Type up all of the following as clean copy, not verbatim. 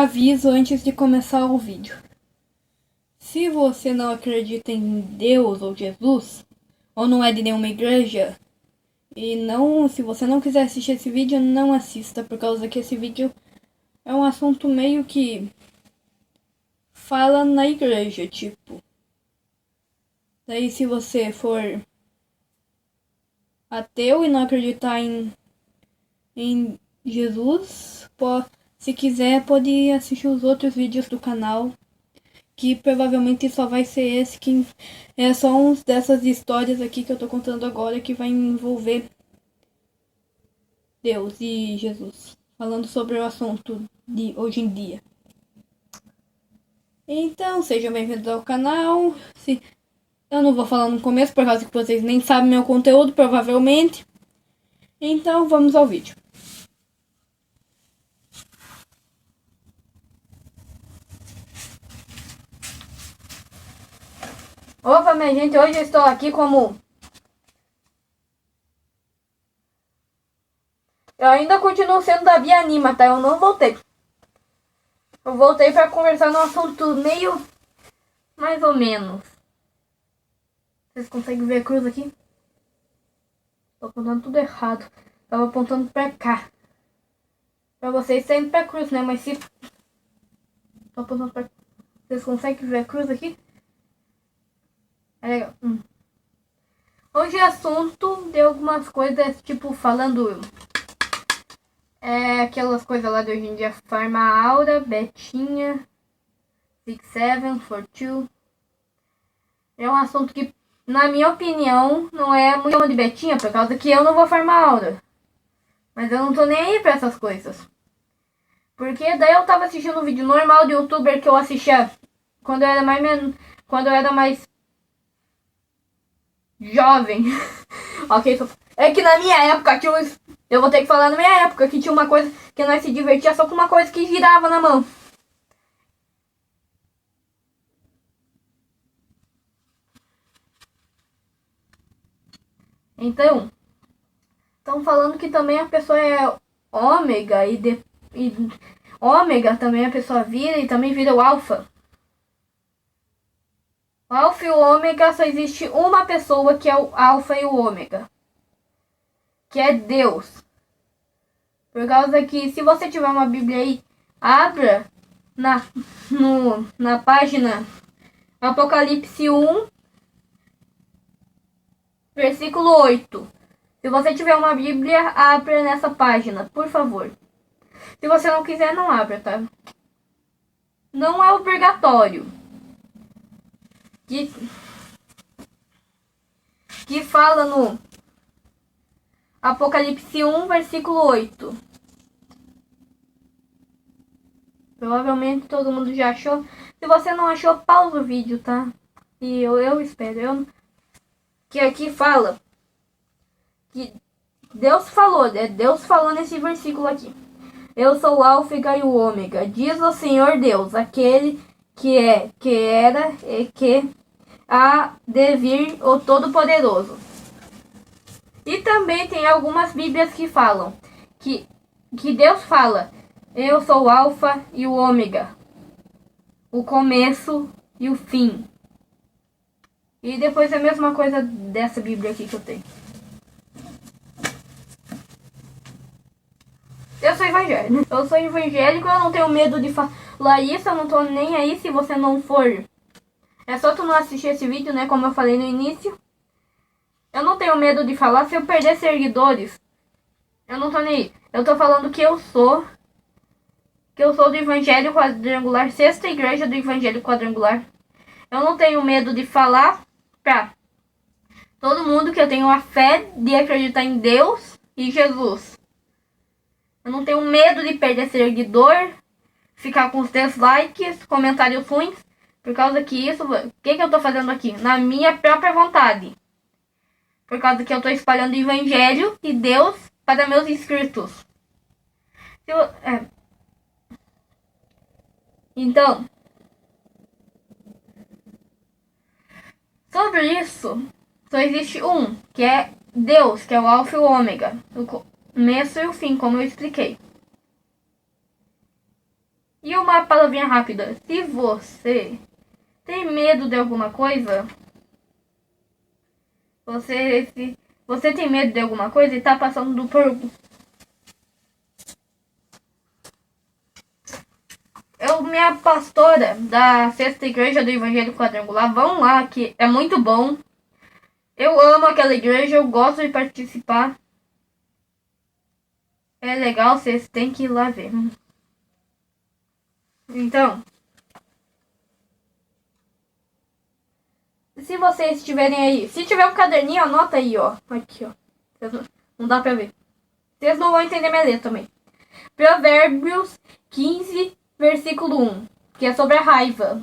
Aviso antes de começar o vídeo. Se você não acredita em Deus ou Jesus, ou não é de nenhuma igreja, se você não quiser assistir esse vídeo, não assista, por causa que esse vídeo é um assunto meio que fala na igreja, tipo. Daí se você for ateu e não acreditar em Jesus, se quiser pode assistir os outros vídeos do canal, que provavelmente só vai ser esse, que é só uns dessas histórias aqui que eu tô contando agora, que vai envolver Deus e Jesus, falando sobre o assunto de hoje em dia. Então, sejam bem-vindos ao canal. Eu não vou falar no começo, por causa que vocês nem sabem meu conteúdo, provavelmente. Então, vamos ao vídeo. Opa, minha gente, hoje eu estou aqui como... Eu ainda continuo sendo da Bia Anima, tá? Eu não voltei. Eu voltei pra conversar num assunto meio... mais ou menos. Vocês conseguem ver a cruz aqui? Tô apontando tudo errado. Tava apontando pra cá. Pra vocês saindo pra cruz, né? Mas se... Tô apontando pra... Vocês conseguem ver a cruz aqui? É legal. Hoje é assunto de algumas coisas, tipo, falando... aquelas coisas lá de hoje em dia. Farma Aura, Betinha, 6742. É um assunto que, na minha opinião, não é muito de Betinha, por causa que eu não vou farmar Aura. Mas eu não tô nem aí pra essas coisas. Porque daí eu tava assistindo um vídeo normal de youtuber que eu assistia quando eu era mais jovem. Ok, é que na minha época tinha eu vou ter que falar na minha época que tinha uma coisa que nós se divertia só com uma coisa que girava na mão. Então, estão falando que também a pessoa é ômega e ômega também a pessoa vira e também vira o alfa. O alfa e o ômega só existe uma pessoa que é o alfa e o ômega, que é Deus. Por causa que se você tiver uma Bíblia aí, abra na página Apocalipse 1, versículo 8. Se você tiver uma Bíblia, abra nessa página, por favor. Se você não quiser, não abra, tá? Não é obrigatório. Que fala no Apocalipse 1, versículo 8. Provavelmente todo mundo já achou. Se você não achou, pausa o vídeo, tá? E eu espero. Que aqui fala que Deus falou nesse versículo aqui. Eu sou o Alfa e o Ômega, diz o Senhor Deus, aquele que é, que era e que há de vir, o Todo-Poderoso. E também tem algumas Bíblias que falam que Deus fala: eu sou o Alfa e o Ômega, o começo e o fim. E depois é a mesma coisa dessa Bíblia aqui que eu tenho. Eu sou evangélico. Eu não tenho medo de falar isso, eu não tô nem aí se você não for. É só tu não assistir esse vídeo, né, como eu falei no início. Eu não tenho medo de falar, se eu perder seguidores, eu não tô nem aí. Eu tô falando que eu sou do Evangelho Quadrangular, sexta igreja do Evangelho Quadrangular. Eu não tenho medo de falar pra todo mundo que eu tenho a fé de acreditar em Deus e Jesus. Eu não tenho medo de perder seguidor, ficar com os dislikes, comentários ruins, por causa que isso... O que eu tô fazendo aqui? Na minha própria vontade. Por causa que eu tô espalhando o Evangelho e Deus para meus inscritos. Então, sobre isso, só existe um, que é Deus, que é o Alfa e o Ômega, o começo e o fim, como eu expliquei. E uma palavrinha rápida. Se você tem medo de alguma coisa, se você tem medo de alguma coisa e tá passando por... minha pastora da Sexta Igreja do Evangelho Quadrangular, vão lá, que é muito bom. Eu amo aquela igreja, eu gosto de participar. É legal, vocês têm que ir lá ver. Então, se vocês estiverem aí, se tiver um caderninho, anota aí, ó. Aqui, ó. Não dá pra ver. Vocês não vão entender minha letra também. Provérbios 15, versículo 1, que é sobre a raiva.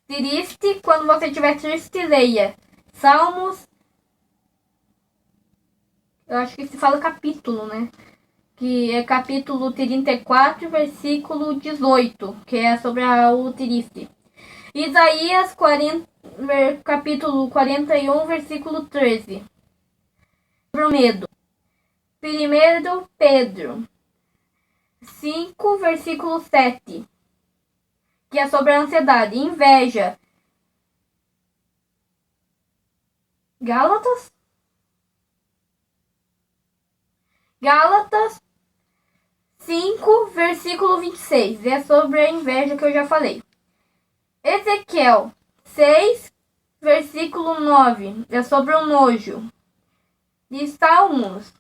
Triste, quando você estiver triste, leia. Salmos, eu acho que se fala capítulo, né? Que é capítulo 34, versículo 18, que é sobre o triste. Isaías 40, capítulo 41, versículo 13. Sobre o medo. 1 Pedro 5, versículo 7. Que é sobre a ansiedade, inveja. Gálatas 5, versículo 26. É sobre a inveja que eu já falei. Ezequiel 6, versículo 9. É sobre o nojo. E Salmos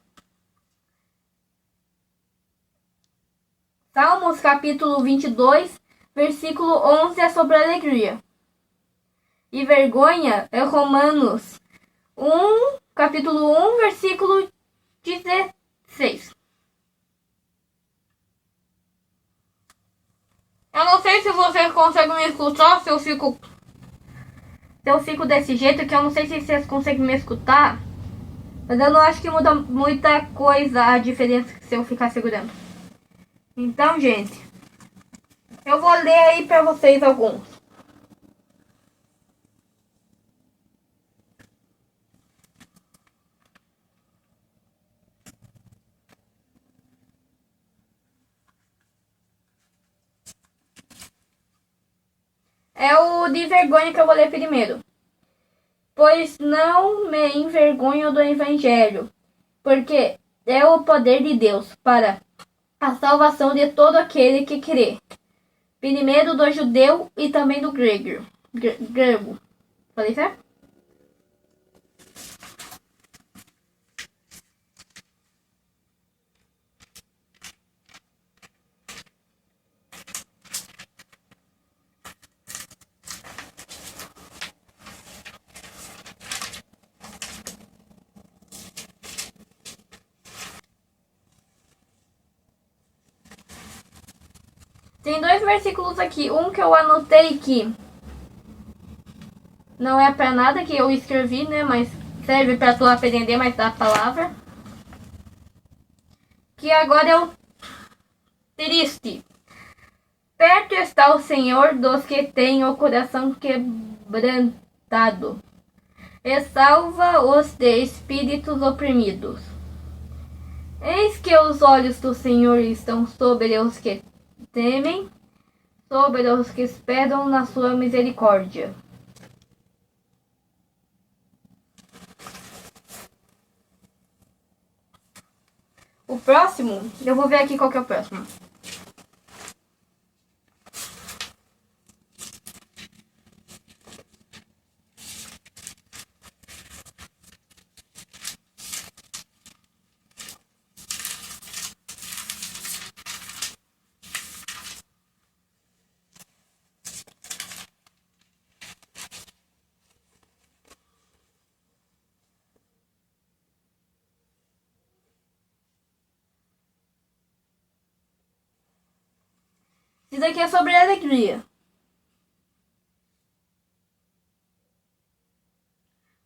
capítulo 22, versículo 11. É sobre a alegria. E vergonha é Romanos 1, capítulo 1, versículo 16. Eu não sei se vocês conseguem me escutar, se eu fico desse jeito, que eu não sei se vocês conseguem me escutar. Mas eu não acho que muda muita coisa a diferença se eu ficar segurando. Então, gente, eu vou ler aí pra vocês alguns. É o de vergonha que eu vou ler primeiro. Pois não me envergonho do evangelho, porque é o poder de Deus para a salvação de todo aquele que crê. Primeiro do judeu e também do grego. Falei certo? Tem dois versículos aqui. Um que eu anotei que não é pra nada que eu escrevi, né? Mas serve pra tu aprender mais da palavra. Que agora é o triste. Perto está o Senhor dos que têm o coração quebrantado, e salva os de espíritos oprimidos. Eis que os olhos do Senhor estão sobre os que temem, sobre os que esperam na sua misericórdia. O próximo, eu vou ver aqui qual que é o próximo. Isso daqui é sobre alegria.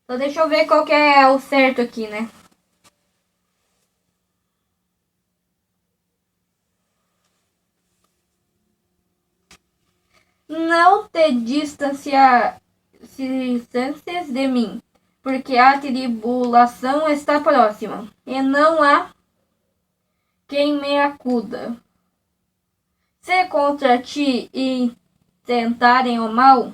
Então deixa eu ver qual que é o certo aqui, né? Não te distanciar de mim, porque a tribulação está próxima, e não há quem me acuda. contra ti intentarem o mal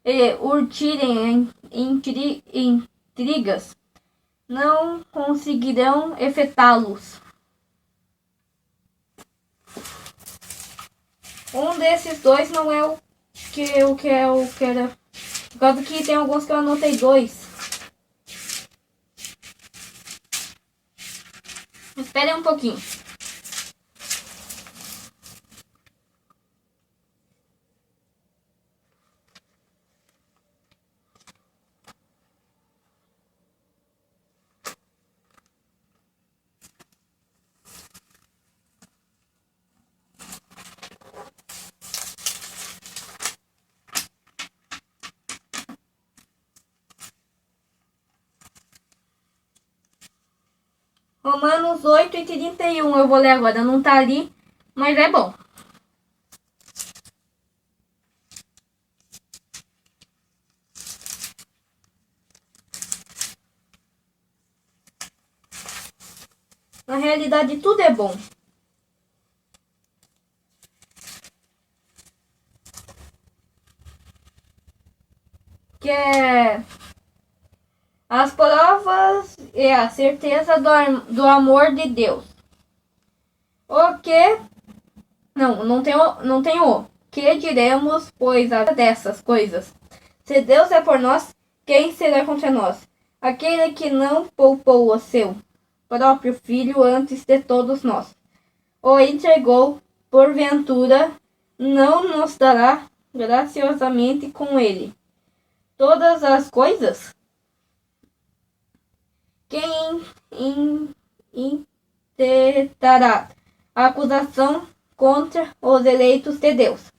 e urtirem intrigas, não conseguirão efetá-los. Um desses dois não é o que eu quero. Por causa que tem alguns que eu anotei dois. Espere um pouquinho. Romanos 8:31 eu vou ler agora. Não tá ali, mas é bom. Na realidade, tudo é bom. Que é as provas e a certeza do amor de Deus. O que... Não tem o. Que diremos, pois, dessas coisas? Se Deus é por nós, quem será contra nós? Aquele que não poupou o seu próprio filho antes de todos nós, o entregou, porventura, não nos dará graciosamente com ele todas as coisas? Quem intentará acusação contra os eleitos de Deus?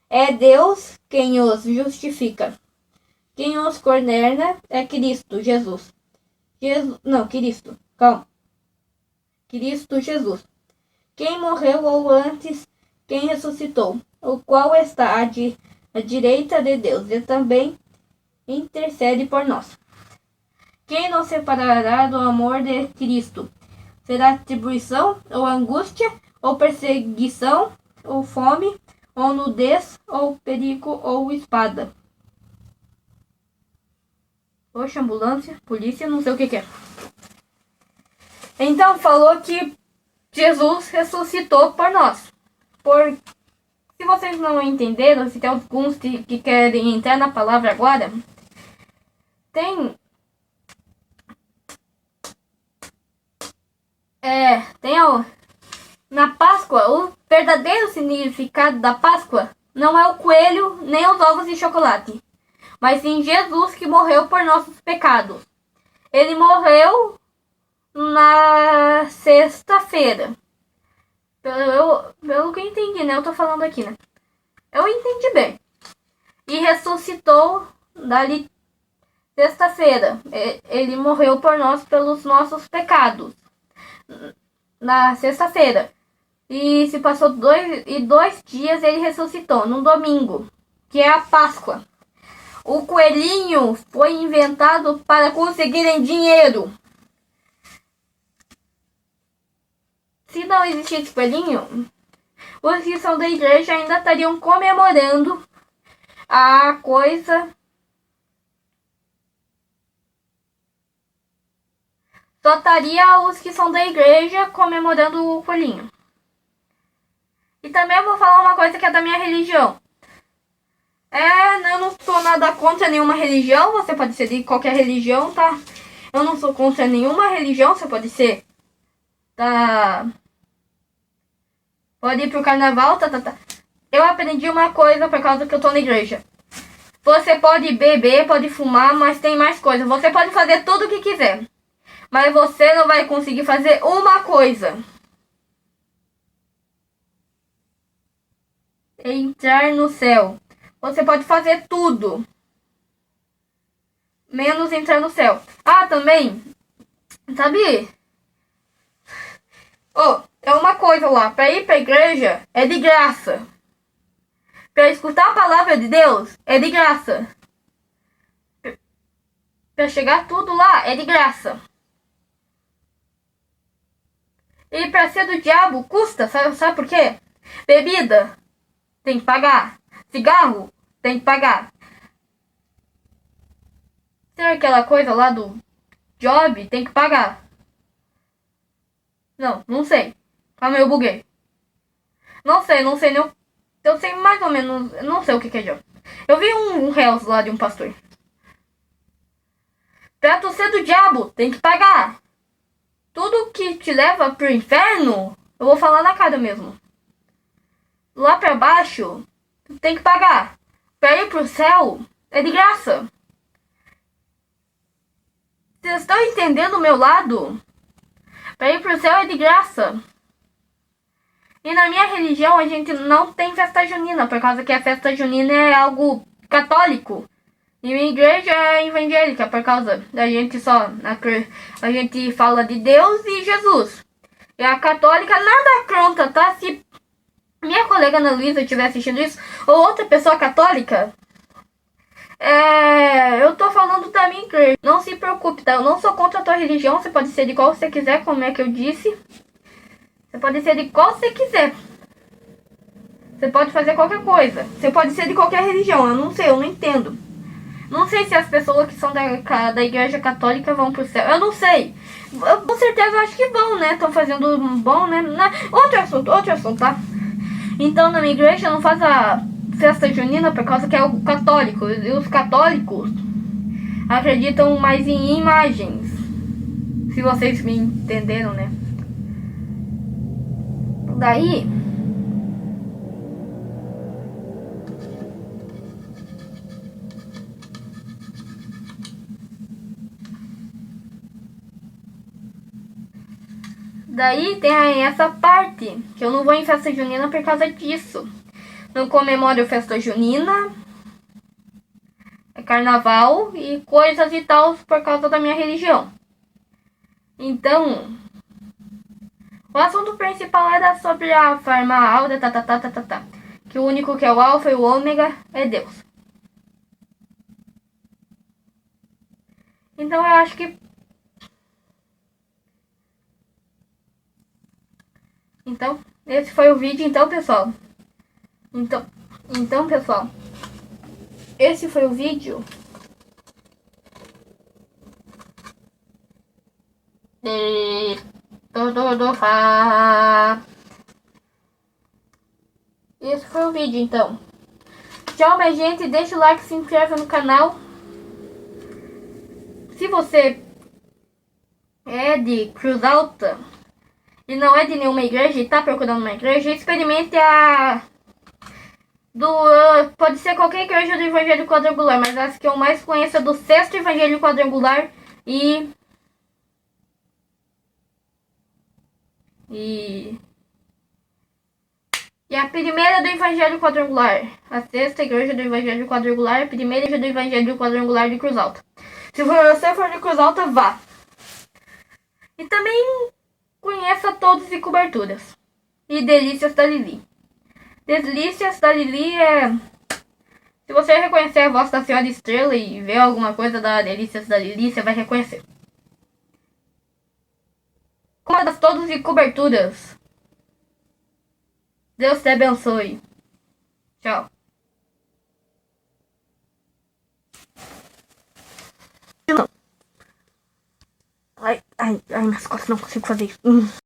É Deus quem os justifica. Quem os condena é Cristo Jesus. Cristo Jesus. Quem morreu ou antes, quem ressuscitou, o qual está à direita de Deus e também intercede por nós. Quem nos separará do amor de Cristo? Será tribulação, ou angústia, ou perseguição, ou fome, ou nudez, ou perigo, ou espada? Poxa, ambulância, polícia, não sei o que é. Então, falou que Jesus ressuscitou por nós. Se vocês não entenderam, se tem alguns que querem entrar na palavra agora, tem na Páscoa, o verdadeiro significado da Páscoa não é o coelho nem os ovos de chocolate, mas sim Jesus que morreu por nossos pecados. Ele morreu na sexta-feira. Pelo que eu entendi, né? Eu tô falando aqui, né? Eu entendi bem. E ressuscitou dali sexta-feira. Ele morreu por nós pelos nossos pecados. Na sexta-feira. E se passou 2 dias, ele ressuscitou no domingo, que é a Páscoa. O coelhinho foi inventado para conseguirem dinheiro. Se não existisse coelhinho, os que são da igreja ainda estariam comemorando a coisa. Só estaria os que são da igreja comemorando o coelhinho. E também eu vou falar uma coisa que é da minha religião. Eu não sou nada contra nenhuma religião. Você pode ser de qualquer religião, tá? Eu não sou contra nenhuma religião. Você pode ser... Tá... Pode ir pro carnaval, tá. Eu aprendi uma coisa por causa que eu tô na igreja. Você pode beber, pode fumar, mas tem mais coisa. Você pode fazer tudo o que quiser. Mas você não vai conseguir fazer uma coisa. Entrar no céu. Você pode fazer tudo, menos entrar no céu. Ah, também, sabe? É uma coisa lá. Para ir para a igreja é de graça. Para escutar a palavra de Deus é de graça. Para chegar tudo lá é de graça. E para ser do diabo custa, sabe por quê? Bebida. Tem que pagar. Cigarro? Tem que pagar. Será aquela coisa lá do job? Tem que pagar. Não sei. Calma aí, eu buguei. Não sei nem. Eu sei mais ou menos. Não sei o que é job. Eu vi um Reels lá de um pastor. Pra tu ser do diabo, tem que pagar. Tudo que te leva pro inferno, eu vou falar na cara mesmo. Lá pra baixo, tu tem que pagar. Pra ir pro céu, é de graça. Vocês estão entendendo o meu lado? Pra ir pro céu é de graça. E na minha religião a gente não tem festa junina, por causa que a festa junina é algo católico. E minha igreja é evangélica, por causa da gente a gente fala de Deus e Jesus. E a católica nada contra, tá? Se minha colega Ana Luísa estiver assistindo isso, ou outra pessoa católica, eu tô falando da minha igreja. Não se preocupe, tá? Eu não sou contra a tua religião, você pode ser de qual você quiser, como é que eu disse. Você pode ser de qual você quiser. Você pode fazer qualquer coisa. Você pode ser de qualquer religião, eu não sei, eu não entendo. Não sei se as pessoas que são da igreja católica vão pro céu. Eu não sei. Eu, com certeza eu acho que vão, né? Estão fazendo bom, né? Outro assunto, tá? Então na minha igreja não faz a festa junina por causa que é o católico. E os católicos acreditam mais em imagens. Se vocês me entenderam, né? Daí... Daí tem essa parte, que eu não vou em festa junina por causa disso. Não comemoro festa junina, carnaval e coisas e tal por causa da minha religião. Então, o assunto principal era sobre a forma áurea, que o único que é o alfa e o ômega é Deus. Então eu acho que... Então, esse foi o vídeo, então, pessoal. Então, pessoal, esse foi o vídeo de do Fá. Esse foi o vídeo, então. Tchau, minha gente. Deixa o like, se inscreve no canal. Se você é de Cruz Alta e não é de nenhuma igreja e tá procurando uma igreja, experimente pode ser qualquer igreja do Evangelho Quadrangular, mas as que eu mais conheço é do Sexto Evangelho Quadrangular e a primeira do Evangelho Quadrangular. A sexta igreja do Evangelho Quadrangular, a primeira igreja do Evangelho Quadrangular de Cruz Alta. Se você for de Cruz Alta, vá. E também conheça todos e coberturas. E Delícias da Lili. Delícias da Lili é... Se você reconhecer a voz da Senhora Estrela e ver alguma coisa da Delícias da Lili, você vai reconhecer. Comanda todos e coberturas. Deus te abençoe. Tchau. Ai, minhas costas, não consigo fazer isso.